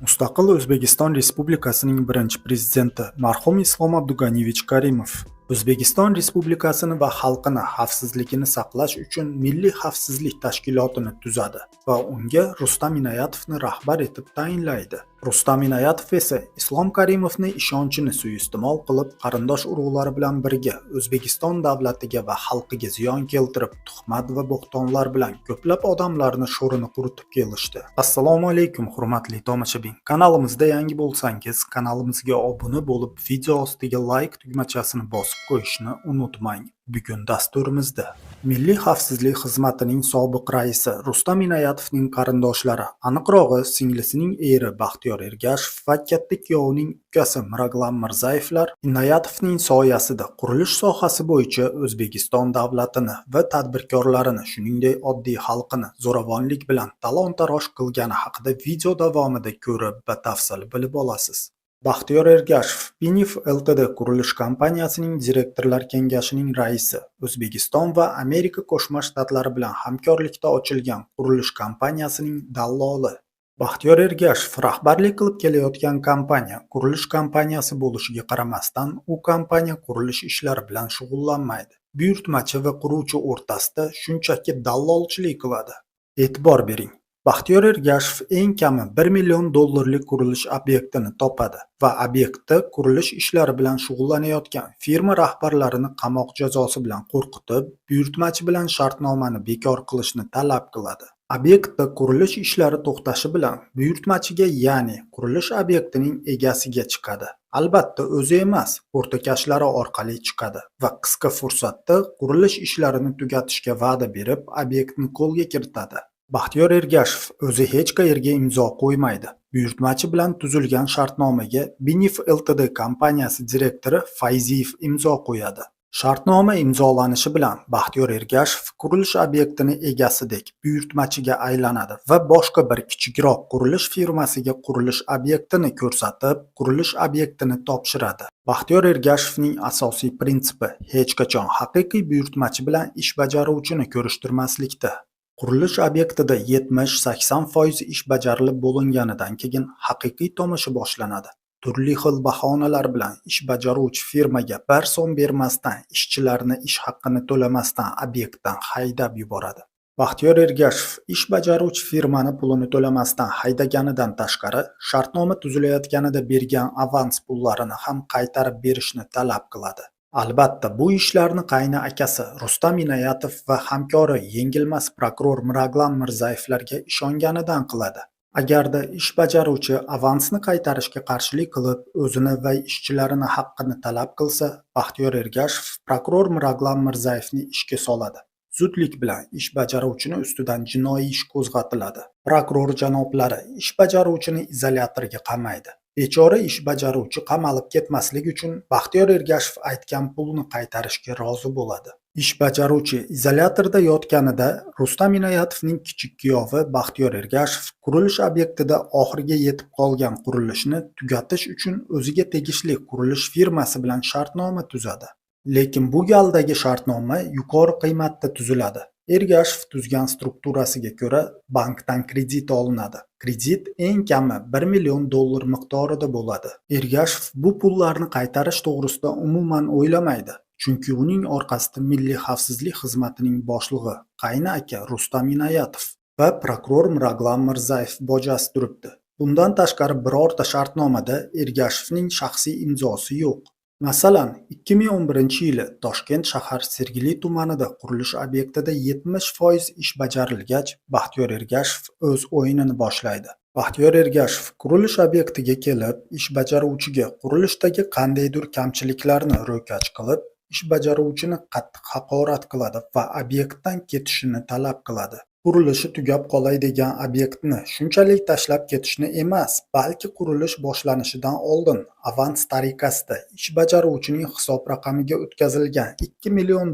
Mustaqil O'zbekiston Respublikasining birinchi prezidenti marhum Islom Abdug'aniyevich Karimov O'zbekiston Respublikasini va xalqini xavfsizligini saqlash uchun Milliy xavfsizlik tashkilotini tuzadi va unga Rustam Inoyatovni rahbar etib tayinlaydi. Rustam Inoyatov esa Islom Karimovni ishonchini suiiste'mol qilib, qarindosh urug'lari bilan birga O'zbekiston davlatiga va xalqiga ziyon keltirib, tuhmat va bo'xtonlar bilan ko'plab odamlarni sho'rini quritib kelishdi. Assalomu alaykum, hurmatli tomoshabin. Kanalimizda yangi bo'lsangiz, kanalimizga obuna bo'lib, video ostiga like tugmachasini bosib qo'yishni unutmang. Bugun dasturimizda Milliy xavfsizlik xizmatining sobiq raisi Rustam Inoyatovning qarindoshlari, aniqrog'i singlisining eri Baxtiyor Ergashev va katta kuyovining ukasi Miraglan Mirzayevlar Inoyatovning soyasida qurilish sohasi bo'yicha O'zbekiston davlatini va tadbirkorlarini, shuningdek oddiy xalqini zo'ravonlik bilan talon-taroj qilgani haqida video davomida ko'rib, batafsil bilib olasiz. Baxtiyor Ergashev Binif Ltd qurilish kompaniyasining direktorlar kengashining raisi, O'zbekiston va Amerika Qo'shma Shtatlari bilan hamkorlikda ochilgan qurilish kompaniyasining dalloli. Baxtiyor Ergashev rahbarlik qilib kelayotgan kompaniya qurilish kompaniyasi bo'lishiga qaramasdan, u kompaniya qurilish ishlari bilan shug'ullanmaydi. Buyurtmachi va quruvchi o'rtasida shunchaki dallolchilik qiladi. E'tibor bering. Baxtiyor Ergashev eng kami $1 million qurilish obyektini topadi va obyektda qurilish ishlari bilan shug'ullanayotgan firma rahbarlarini qamoq jazosi bilan qo'rqitib, buyurtmachi bilan shartnomani bekor qilishni talab qiladi. Obyektda qurilish ishlari to'xtashi bilan buyurtmachiga, ya'ni qurilish obyektining egasiga chiqadi. Albatta, o'zi emas, o'rtakashlari orqali chiqadi va qisqa fursatda qurilish ishlarini tugatishga va'da berib, obyektni qo'lga kiritadi. Baxtiyor Ergashev o'zi hech qayerga imzo qo'ymaydi. Buyurtmachi bilan tuzilgan shartnomaga Binif Ltd kompaniyasi direktori Fayziyev imzo qo'yadi. Shartnoma imzolanishi bilan Baxtiyor Ergashev qurilish obyektini egasidek buyurtmachiga aylanadi va boshqa bir kichikroq qurilish firmasiga qurilish obyektini ko'rsatib, qurilish obyektini topshiradi. Baxtiyor Ergashevning asosiy prinsipi hech qachon haqiqiy buyurtmachi bilan ish bajaruvchini ko'rishtirmaslikda. Qurilish obyektida 70-80% ish bajarilib bo'linganidan keyin haqiqiy tomosha boshlanadi. Turli xil bahonalar bilan ish bajaruvchi firmaga 1 so'm bermasdan, ishchilarni ish haqqini to'lamasdan obyektdan haydab yuboradi. Baxtiyor Ergashev ish bajaruvchi firmani pulini to'lamasdan haydaganidan tashqari, shartnoma tuzilayotganida bergan avans pullarini ham qaytarib berishni talab qiladi. Albatta, bu ishlarni qayni akasi Rustam Inoyatov va hamkori yengilmas prokuror Miraglan Mirzayevlarga ishonganidan qiladi. Agarda ish bajaruvchi avansni qaytarishga qarshilik qilib, o'zini va ishchilarini haqqini talab qilsa, Baxtiyor Ergashev prokuror Miraglan Mirzayevni ishga soladi. Zudlik bilan ish bajaruvchini ustidan jinoiy ish qo'zg'atiladi. Prokuror janoblari ish bajaruvchini izolyatorga qamaydi. Bechora ish bajaruvchi qamalib ketmaslik uchun Baxtiyor Ergashev aytgan pulni qaytarishga rozi bo'ladi. Ish bajaruvchi izolyatorda yotganida Rustam Inoyatovning kichik kuyovi Baxtiyor Ergashev qurilish obyektida oxiriga yetib qolgan qurilishni tugatish uchun o'ziga tegishli qurilish firmasi bilan shartnoma tuzadi. Lekin bu galdagi shartnoma yuqori qiymatda tuziladi. Ergashev tuzgan strukturasiga ko'ra bankdan kredit olinadi. Kredit eng kami $1 million miqdorida bo'ladi. Ergashev bu pullarni qaytarish to'g'risida umuman o'ylamaydi. Chunki uning orqasida Milliy xavfsizlik xizmatining boshlig'i qayni aka Rustam Inoyatov va prokuror Miraglan Mirzayev bojasi turibdi. Bundan tashqari birorta shartnomada Ergashevning shaxsiy imzosi yo'q. Masalan, 2011-yili Toshkent shahar Sergeli tumanida qurilish obyektida 70% ish bajarilgach, Baxtiyor Ergashev o'z o'yinini boshlaydi. Baxtiyor Ergashev qurilish obyektiga kelib, ish bajaruvchiga qurilishdagi qandaydir kamchiliklarni ro'kach qilib, ish bajaruvchini qattiq haqorat qiladi va obyektdan ketishini talab qiladi. Qurilishi tugab qolay degan obyektni shunchalik tashlab ketishni emas, balki qurilish boshlanishidan oldin avans tariqasida ish bajaruvchining hisob raqamiga o'tkazilgan $2 million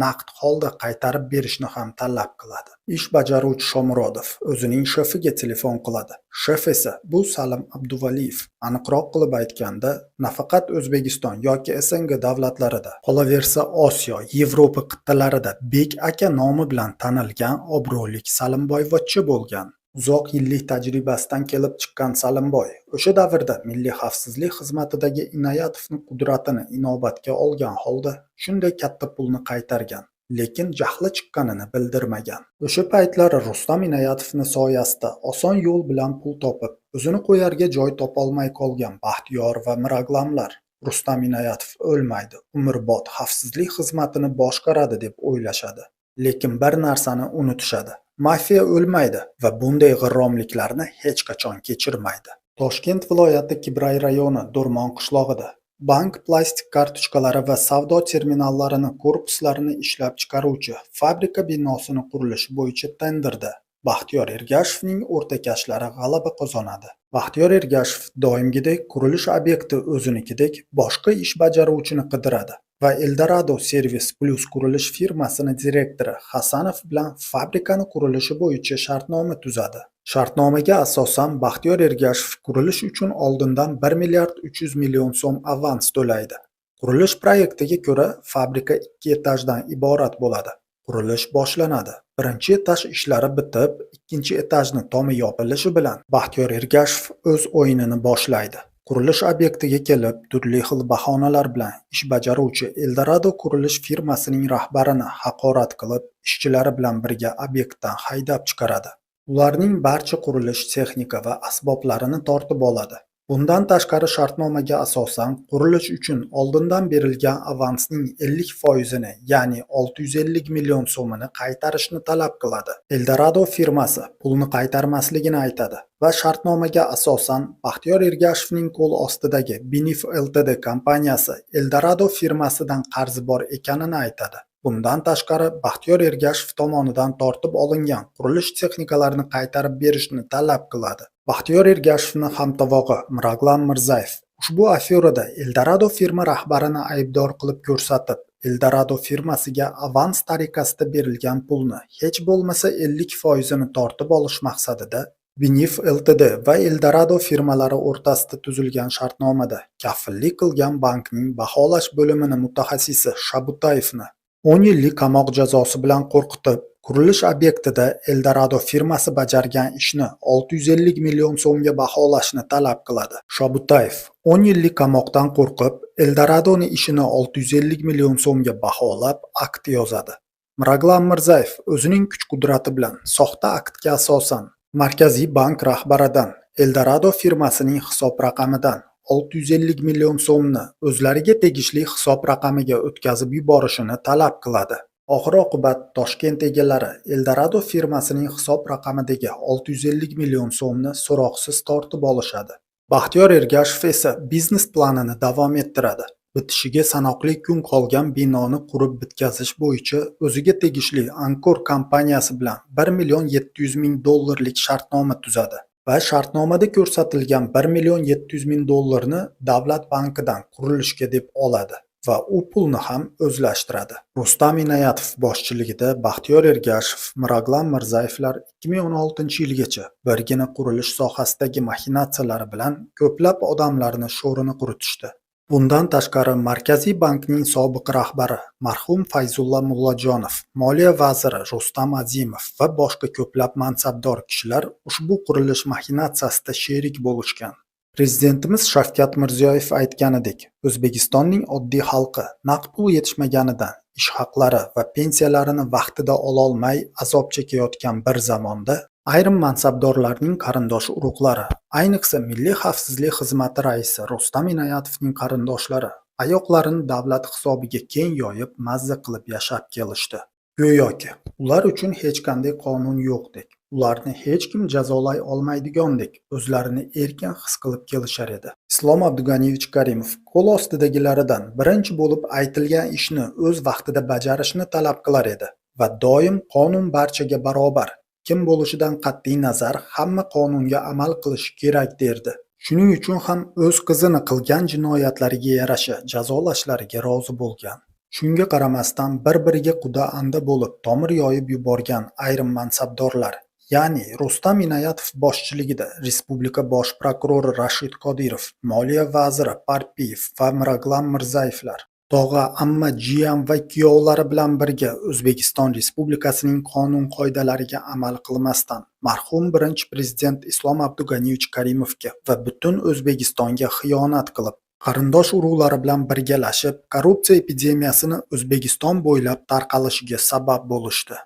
naqd holda qaytarib berishni ham talab qiladi. Ish bajaruvchi Shomurodov o'zining shefiga telefon qiladi. Shef esa bu Salim Abduvaliyev. Aniqroq qilib aytganda, nafaqat O'zbekiston yoki SNG davlatlarida, qolaversa Osiyo, Yevropa qit'alarida Bek aka nomi bilan tanilgan obro'li salimboyvachcha bo'lgan. uzoq yillik tajribasidan kelib chiqqan Salimboy o'sha davrda Milliy xavfsizlik xizmatidagi Inoyatovning qudratini inobatga olgan holda shunday katta pulni qaytargan, lekin jahli chiqqanini bildirmagan. O'sha paytlari Rustam Inoyatovni soyasida oson yo'l bilan pul topib, o'zini qo'yarga joy topolmay qolgan Baxtiyor va Miraglamlar Rustam Inoyatov o'lmaydi, umrbod xavfsizlik xizmatini boshqaradi deb o'ylashadi. Lekin bir narsani unutishadi. Mafiya o'lmaydi va bunday g'irromliklarni hech qachon kechirmaydi. Toshkent viloyati Kibray rayoni Do'rmon qishlog'ida bank plastik kartochkalari va savdo terminallarini korpuslarini ishlab chiqaruvchi fabrika binosini qurilishi bo'yicha tenderda Baxtiyor Ergashevning o'rtakashlari g'alaba qozonadi. Baxtiyor Ergashev doimgidek qurilish obyekti o'zinikidek boshqa ish bajaruvchini qidiradi va Eldorado Service Plus qurilish firmasini direktori Hasanov bilan fabrikani qurilishi bo'yicha shartnoma tuzadi. Shartnomaga asosan Baxtiyor Ergashev qurilish uchun oldindan 1 milliard 300 million so'm avans to'laydi. Qurilish proyektiga ko'ra fabrika 2 etajdan iborat bo'ladi. Qurilish boshlanadi. Birinchi etaj ishlari bitib, ikkinchi etajning tomi yopilishi bilan Baxtiyor Ergashev o'z o'yinini boshlaydi. Qurilish obyektiga kelib, turli xil bahonalar bilan ish bajaruvchi Eldorado qurilish firmasining rahbarini haqorat qilib, ishchilari bilan birga obyektdan haydab chiqaradi. Ularning barcha qurilish texnika va asboblarini tortib oladi. Bundan tashqari shartnomaga asosan qurilish uchun oldindan berilgan avansning 50%ni, ya'ni 650 million so'mini qaytarishni talab qiladi. Eldorado firmasi pulni qaytarmasligini aytadi va shartnomaga asosan Baxtiyor Ergashevning qo'l ostidagi Binif Ltd kompaniyasi Eldorado firmasidan qarzi bor ekanini aytadi. Bundan tashqari Baxtiyor Ergashev tomonidan tortib olingan qurilish texnikalarini qaytarib berishni talab qiladi. Baxtiyor Ergashevning hamtovog'i Miraglam Mirzayev ushbu aferada Eldorado firma rahbarini aybdor qilib ko'rsatib, Eldorado firmasiga avans tariqasida berilgan pulni hech bo'lmasa 50%ni tortib olish maqsadida Binif Ltd va Eldorado firmalari o'rtasida tuzilgan shartnomada kafillik qilgan bankning baholash bo'limining mutaxassisi Shabutayevni 10 yillik qamoq jazosi bilan qo'rqitib, qurilish obyektida Eldorado firmasi bajargan ishni 650 million so'mga baholashni talab qiladi. Shabutayev 10 yillik qamoqdan qo'rqib, Eldoradoning ishini 650 million so'mga baholab, akt yozadi. Miraglam Mirzayev o'zining kuch-qudrati bilan soxta aktga asosan Markaziy bank rahbaridan Eldorado firmasining hisob raqamidan 650 million so'mni o'zlariga tegishli hisob raqamiga o'tkazib yuborishini talab qiladi. Oxir-oqibat Toshkent egalari Eldorado firmasining hisob raqamidagi 650 million so'mni so'roqsiz tortib olishadi. Baxtiyor Ergashev esa biznes planini davom ettiradi. Bitishiga sanoqli kun qolgan binoni qurib bitkazish bo'yicha o'ziga tegishli Ankor kompaniyasi bilan 1 million 700 ming dollarlik shartnoma tuzadi va shartnomada ko'rsatilgan 1 million 700 ming dollarni Davlat bankidan qurilishga deb oladi va u pulni ham o'zlashtiradi. Rustam Inoyatov boshchiligida Baxtiyor Ergashev, Miraglam Mirzayevlar 2016-yilgacha birgina qurilish sohasidagi maxinatsiyalari bilan ko'plab odamlarni sho'rini quritishdi. Bundan tashqari Markaziy bankning sobiq rahbari marhum Fayzulla Mullajonov, Moliya vaziri Rustam Azimov va boshqa ko'plab mansabdor kishilar ushbu qurilish maxinatsiyasida sherik bo'lishgan. Prezidentimiz Shavkat Mirziyoyev aytganidek, O'zbekistonning oddiy xalqi naqd pul yetishmaganidan ish haqlari va pensiyalarini vaqtida ololmay azob chekayotgan bir zamonda ayrim mansabdorlarning qarindosh-urug'lari, ayniqsa Milliy xavfsizlik xizmati raisi Rustam Inoyatovning qarindoshlari oyoqlarini davlat hisobiga keng yoyib mazza qilib yashab kelishdi. Go'yoki ular uchun hech qanday qonun yo'qdek, ularni hech kim jazolay olmaydigandek o'zlarini erkin his qilib kelishar edi. Islom Abduganiyevich Karimov qo'l ostidagilaridan birinchi bo'lib aytilgan ishni o'z vaqtida bajarishni talab qilar edi va doim qonun barchaga barobar, kim bo'lishidan qat'iy nazar hamma qonunga amal qilish kerak derdi. Shuning uchun ham o'z qizini qilgan jinoyatlariga yarasha jazolashlariga rozi bo'lgan. Shunga qaramasdan bir-biriga quda anda bo'lib tomir yoyib yuborgan ayrim mansabdorlar, ya'ni Rustam Inoyatov boshchiligida Respublika bosh prokurori Rashid Qodirov, Moliya vaziri Parpiyev va Miraglam Mirzayevlar Tog'a amma jiyan va kuyovlari bilan birga O'zbekiston Respublikasining qonun-qoidalariga amal qilmasdan marhum birinchi prezident Islom Abdug'aniyevich Karimovga va butun O'zbekistonga xiyonat qilib, qarindosh-urug'lari bilan birgalashib, korrupsiya epidemiyasini O'zbekiston bo'ylab tarqalishiga sabab bo'lishdi.